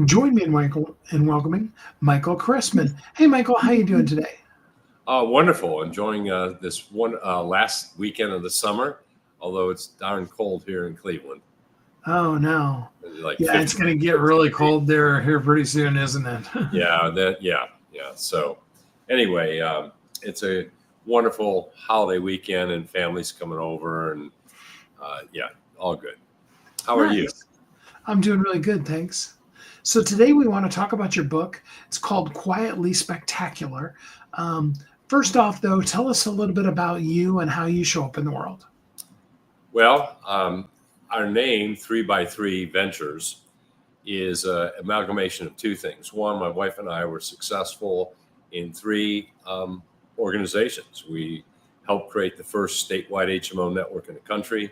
Join me in welcoming Michael Keresman. Hey, Michael, how you doing today? Wonderful. Enjoying this one last weekend of the summer, although it's darn cold here in Cleveland, Oh no, like yeah, it's 50, going to get 50 really degrees. cold there here pretty soon, isn't it? Yeah. So anyway, it's a wonderful holiday weekend and families coming over and yeah, all good. How are you? Nice. I'm doing really good, thanks. So today we want to talk about your book. It's called Quietly Spectacular. Um, First off, though, tell us a little bit about you and how you show up in the world. Well, our name, 3x3 Ventures, is an amalgamation of two things. One, my wife and I were successful in three organizations. We helped create the first statewide HMO network in the country.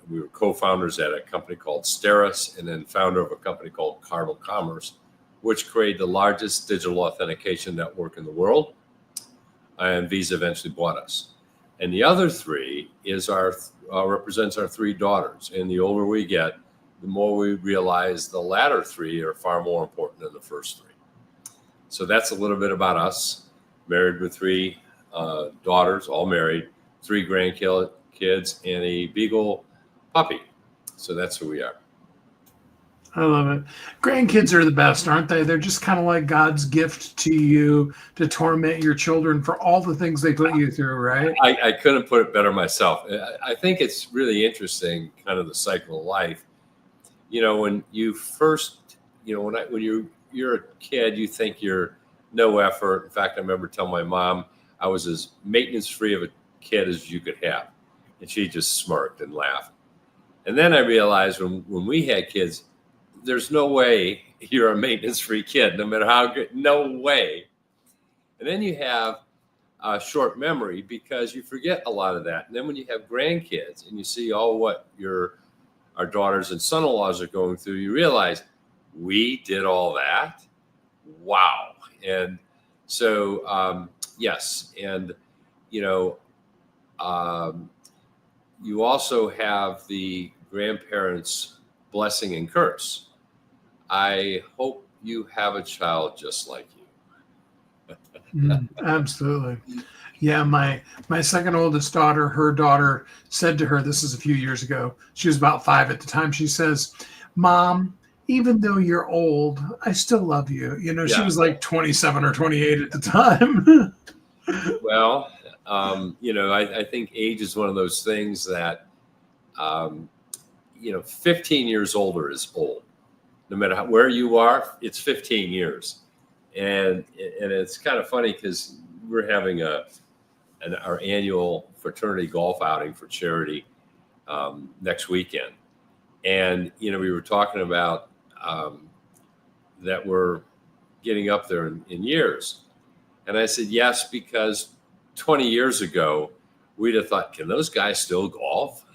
We were co-founders at a company called Steris and then founder of a company called Cardinal Commerce, which created the largest digital authentication network in the world. And Visa eventually bought us. And the other three is our represents our three daughters. And the older we get, the more we realize the latter three are far more important than the first three. So that's a little bit about us. Married with three daughters, all married, three grandkids, and a beagle puppy. So that's who we are. I love it. Grandkids are the best, aren't they? They're just kind of like God's gift to you to torment your children for all the things they put you through, right? I couldn't put it better myself. I think it's really interesting, kind of the cycle of life. When you first, you're a kid, you think you're no effort. In fact, I remember telling my mom I was as maintenance free of a kid as you could have, and she just smirked and laughed. And then I realized when we had kids, there's no way you're a maintenance free kid, no matter how good. No way. And then you have a short memory because you forget a lot of that. And then when you have grandkids and you see all what our daughters and son-in-laws are going through, you realize we did all that. Wow. And so yes, and you know, you also have the grandparents' blessing and curse. I hope you have a child just like you. Absolutely. Yeah, my second oldest daughter, her daughter said to her, this is a few years ago. She was about 5 at the time. She says, "Mom, even though you're old, I still love you." She Yeah. was like 27 or 28 at the time. Well, I think age is one of those things that, 15 years older is old. No matter where you are, it's 15 years. And it's kind of funny because we're having our annual fraternity golf outing for charity next weekend. And, we were talking about that we're getting up there in years. And I said, yes, because 20 years ago, we'd have thought, can those guys still golf?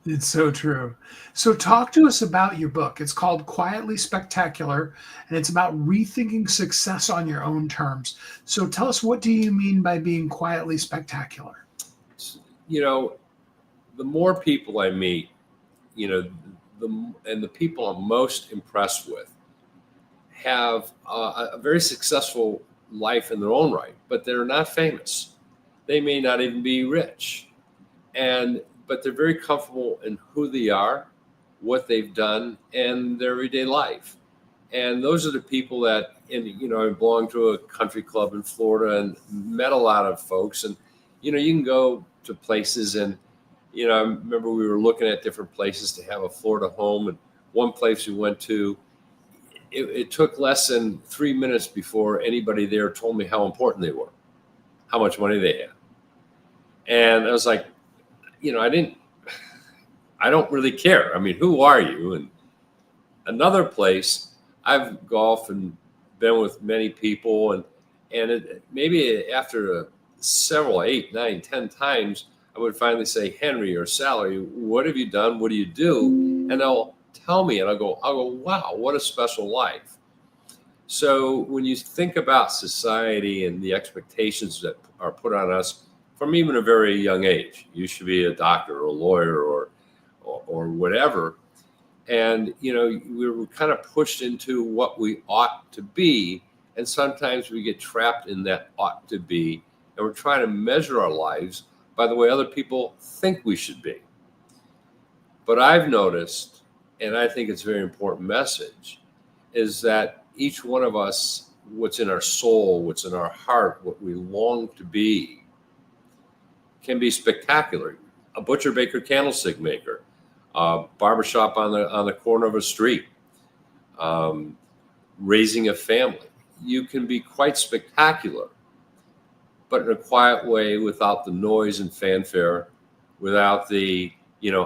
It's so true. So, talk to us about your book. It's called Quietly Spectacular, and it's about rethinking success on your own terms. So, tell us, what do you mean by being quietly spectacular? you know, the more people I meet, you know, the people I'm most impressed with have a very successful life in their own right, but they're not famous. They may not even be rich, but they're very comfortable in who they are, what they've done, and their everyday life. And those are the people that, I belong to a country club in Florida and met a lot of folks. And, you can go to places and, I remember we were looking at different places to have a Florida home. And one place we went to, it took less than 3 minutes before anybody there told me how important they were, how much money they had. And I was like, I don't really care. I mean, who are you? And another place, I've golfed and been with many people, and maybe after several, 8, 9, 10 times, I would finally say, Henry or Sally, what have you done? What do you do? And they'll tell me, and I'll go, wow, what a special life. So when you think about society and the expectations that are put on us from even a very young age, you should be a doctor or a lawyer or whatever. And, we were kind of pushed into what we ought to be. And sometimes we get trapped in that ought to be. And we're trying to measure our lives by the way other people think we should be. But I've noticed, and I think it's a very important message, is that each one of us, what's in our soul, what's in our heart, what we long to be, can be spectacular. A butcher, baker, candlestick maker, a barbershop on the corner of a street, raising a family. You can be quite spectacular, but in a quiet way, without the noise and fanfare, without the,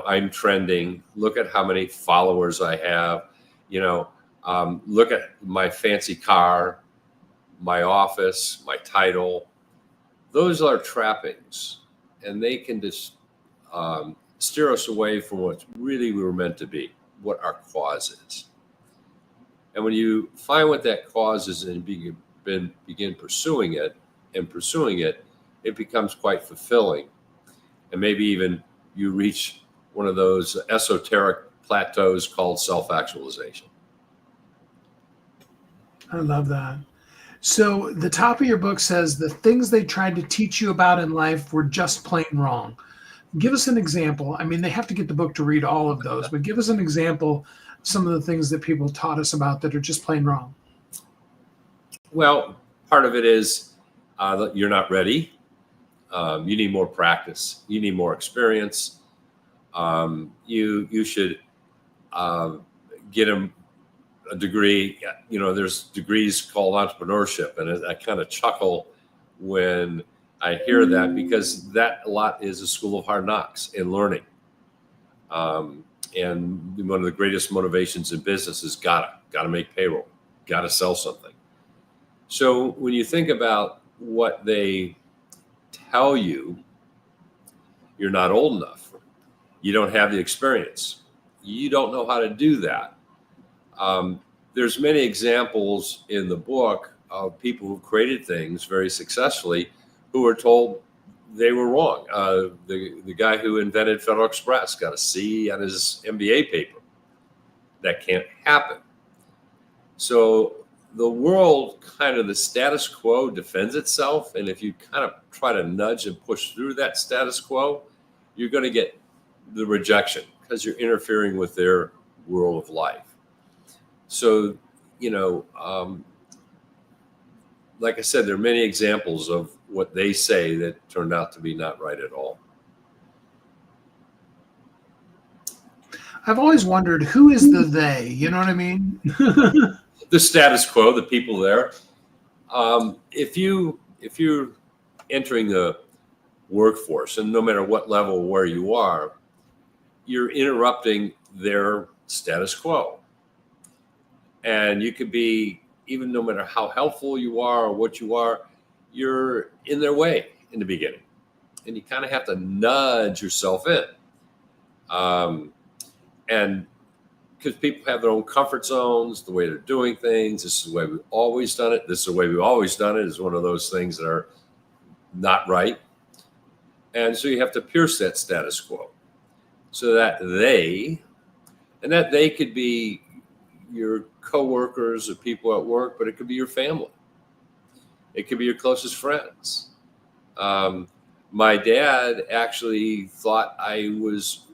I'm trending. Look at how many followers I have. Look at my fancy car, my office, my title. Those are trappings, and they can just steer us away from what really we were meant to be, what our cause is. And when you find what that cause is and begin pursuing it, it becomes quite fulfilling. And maybe even you reach one of those esoteric plateaus called self-actualization. I love that. So the top of your book says the things they tried to teach you about in life were just plain wrong. Give us an example. I mean, they have to get the book to read all of those, but give us an example, some of the things that people taught us about that are just plain wrong. Well, part of it is that you're not ready. You need more practice. You need more experience. You should get a degree. There's degrees called entrepreneurship, and I kind of chuckle when I hear that, because that a lot is a school of hard knocks in learning. And one of the greatest motivations in business is gotta make payroll, gotta sell something. So when you think about what they tell you, you're not old enough. You don't have the experience. You don't know how to do that. There's many examples in the book of people who created things very successfully who were told they were wrong. The guy who invented Federal Express got a C on his MBA paper. That can't happen. So the world, kind of the status quo, defends itself. And if you kind of try to nudge and push through that status quo, you're going to get the rejection because you're interfering with their world of life. So, like I said, there are many examples of what they say that turned out to be not right at all. I've always wondered, who is the they? You know what I mean? The status quo, the people there. If you're entering the workforce, and no matter what level where you are, you're interrupting their status quo. And you could be, even no matter how helpful you are or what you are, you're in their way in the beginning. And you kind of have to nudge yourself in. And because people have their own comfort zones, the way they're doing things, this is the way we've always done it. This is the way we've always done it is one of those things that are not right. And so you have to pierce that status quo so that they could be your coworkers or people at work, but it could be your family. It could be your closest friends. My dad actually thought I was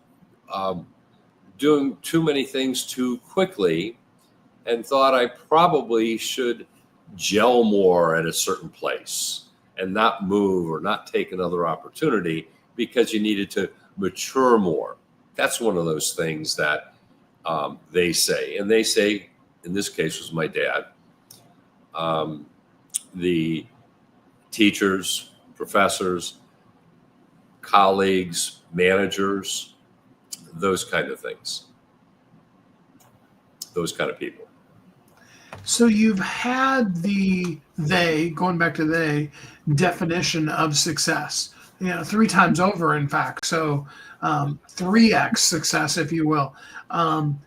doing too many things too quickly and thought I probably should gel more at a certain place and not move or not take another opportunity because you needed to mature more. That's one of those things that they say. And they say, in this case was my dad, the teachers, professors, colleagues, managers, those kind of things, those kind of people. So you've had going back to they definition of success, 3 times over, in fact. So 3x success, if you will. And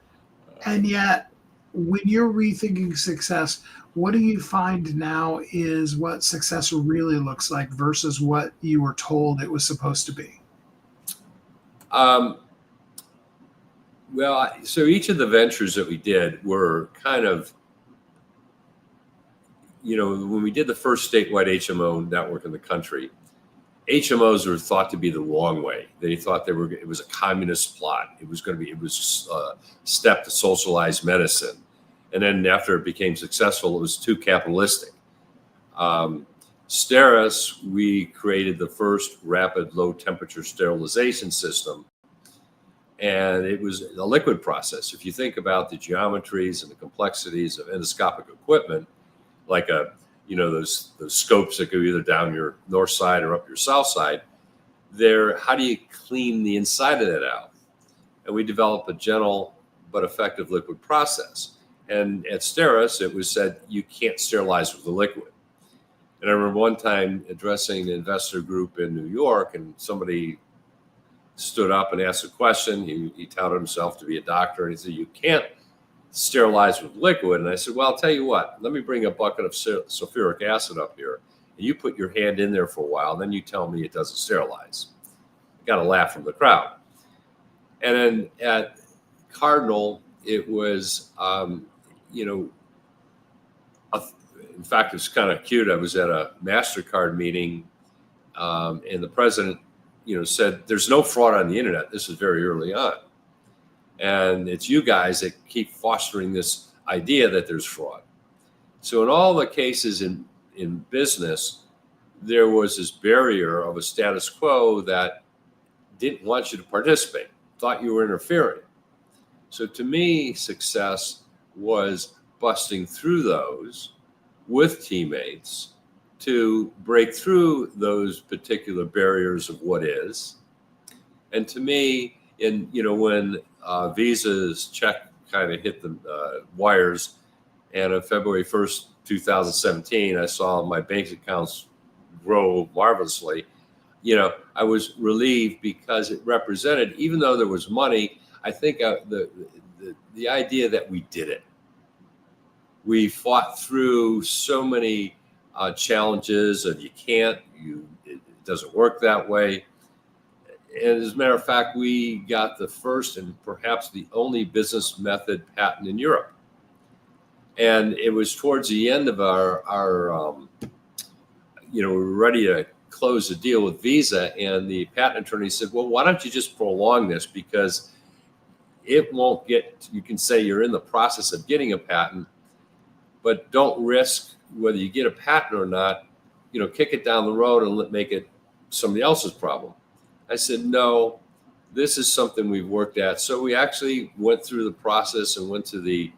yet, when you're rethinking success, what do you find now is what success really looks like versus what you were told it was supposed to be? Well, so each of the ventures that we did were kind of, when we did the first statewide HMO network in the country, HMOs were thought to be the wrong way. They thought it was a communist plot. It was a step to socialized medicine. And then after it became successful, it was too capitalistic. Steris, we created the first rapid low temperature sterilization system. And it was a liquid process. If you think about the geometries and the complexities of endoscopic equipment, like those scopes that go either down your north side or up your south side, how do you clean the inside of that out? And we developed a gentle but effective liquid process. And at Steris, it was said you can't sterilize with the liquid. And I remember one time addressing an investor group in New York, and somebody stood up and asked a question. He touted himself to be a doctor, and he said, "You can't sterilize with liquid." And I said, "Well, I'll tell you what, let me bring a bucket of sulfuric acid up here, and you put your hand in there for a while, and then you tell me it doesn't sterilize." Got a laugh from the crowd. And then at Cardinal, it was, in fact, it's kind of cute. I was at a MasterCard meeting, and the president, said, "There's no fraud on the internet." This is very early on. And it's you guys that keep fostering this idea that there's fraud. So in all the cases in business, there was this barrier of a status quo that didn't want you to participate, thought you were interfering. So to me, success was busting through those with teammates to break through those particular barriers of what is. And to me, when Visa's check kind of hit the wires, and on February 1st, 2017, I saw my bank accounts grow marvelously. I was relieved because it represented, even though there was money, I think the idea that we did it. We fought through so many challenges of it doesn't work that way. And as a matter of fact, we got the first and perhaps the only business method patent in Europe. And it was towards the end of our we were ready to close the deal with Visa, and the patent attorney said, "Well, why don't you just prolong this, because it won't you can say you're in the process of getting a patent, but don't risk whether you get a patent or not, kick it down the road and make it somebody else's problem." I said, "No, this is something we've worked at." So we actually went through the process and went to the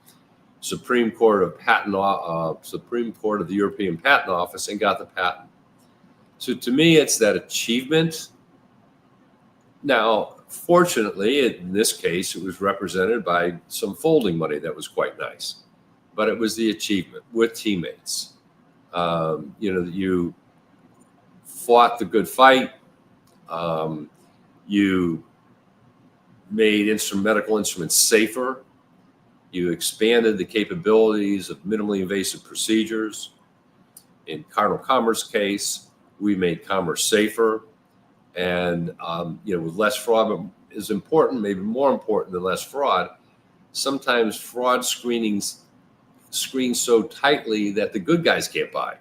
Supreme Court of the European Patent Office and got the patent. So to me, it's that achievement. Now, fortunately, in this case, it was represented by some folding money that was quite nice, but it was the achievement with teammates. You fought the good fight. You made medical instruments safer. You expanded the capabilities of minimally invasive procedures. In Cardinal Commerce case, we made commerce safer, and with less fraud. But is important, maybe more important than less fraud. Sometimes fraud screens so tightly that the good guys can't buy.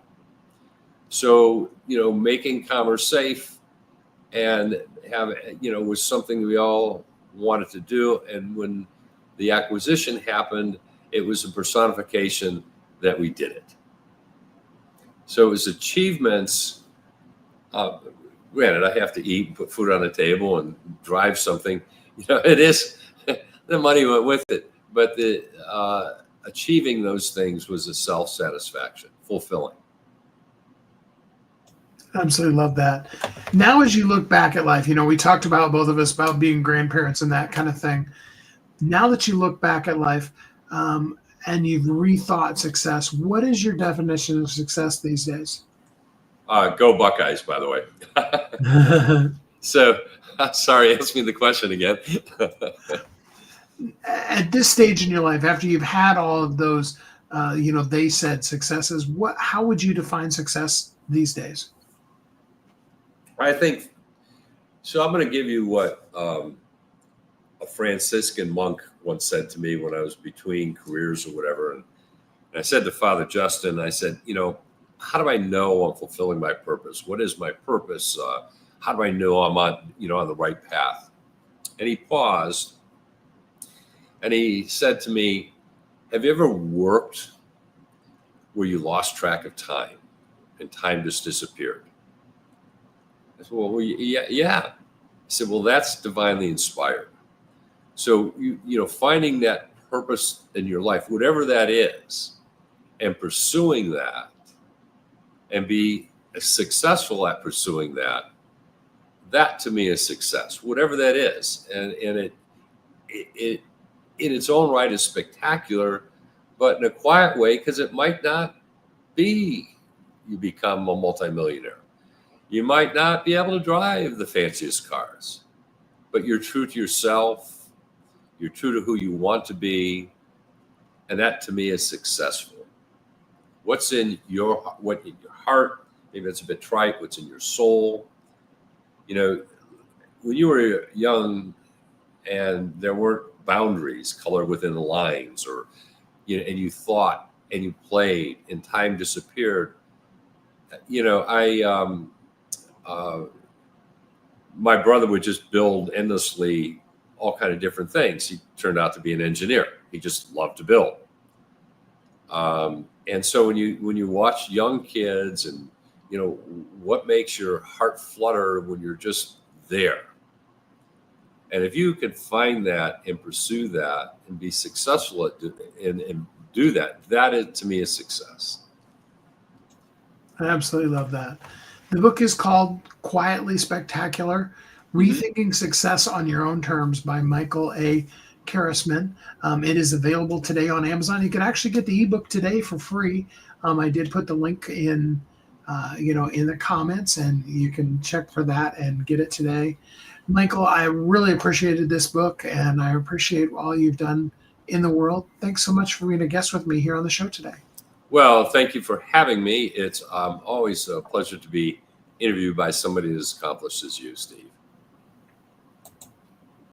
So making commerce safe and was something we all wanted to do. And when the acquisition happened, it was a personification that we did it. So it was achievements. Granted, I have to eat and put food on the table and drive something. It is the money went with it, but the achieving those things was a self-satisfaction, fulfilling. Absolutely love that. Now, as you look back at life, we talked about, both of us, about being grandparents and that kind of thing. Now that you look back at life and you've rethought success, what is your definition of success these days? Go Buckeyes, by the way. So, sorry, ask me the question again. At this stage in your life, after you've had all of those, they said successes, how would you define success these days? I think, so I'm going to give you what a a Franciscan monk once said to me when I was between careers or whatever, and I said to Father Justin, I said, how do I know I'm fulfilling my purpose? What is my purpose? How do I know I'm on the right path? And he paused and he said to me, have you ever worked where you lost track of time and time just disappeared? I said, well, yeah. He said, well, that's divinely inspired. So, finding that purpose in your life, whatever that is, and pursuing that and be successful at pursuing that, that to me is success, whatever that is. And it in its own right is spectacular, but in a quiet way, because it might not be you become a multimillionaire. You might not be able to drive the fanciest cars, but you're true to yourself. You're true to who you want to be. And that to me is successful. What's in your heart, maybe it's a bit trite, what's in your soul. When you were young and there weren't boundaries colored within the lines, or, and you thought and you played and time disappeared. My brother would just build endlessly all kind of different things. He turned out to be an engineer. He just loved to build. And so when you watch young kids and, what makes your heart flutter when you're just there? And if you can find that and pursue that and be successful at and do that, that is, to me, is success. I absolutely love that. The book is called Quietly Spectacular, Rethinking Success on Your Own Terms by Michael A. Keresman. It is available today on Amazon. You can actually get the ebook today for free. I did put the link in the comments, and you can check for that and get it today. Michael, I really appreciated this book, and I appreciate all you've done in the world. Thanks so much for being a guest with me here on the show today. Well, thank you for having me. It's always a pleasure to be interviewed by somebody as accomplished as you, Steve.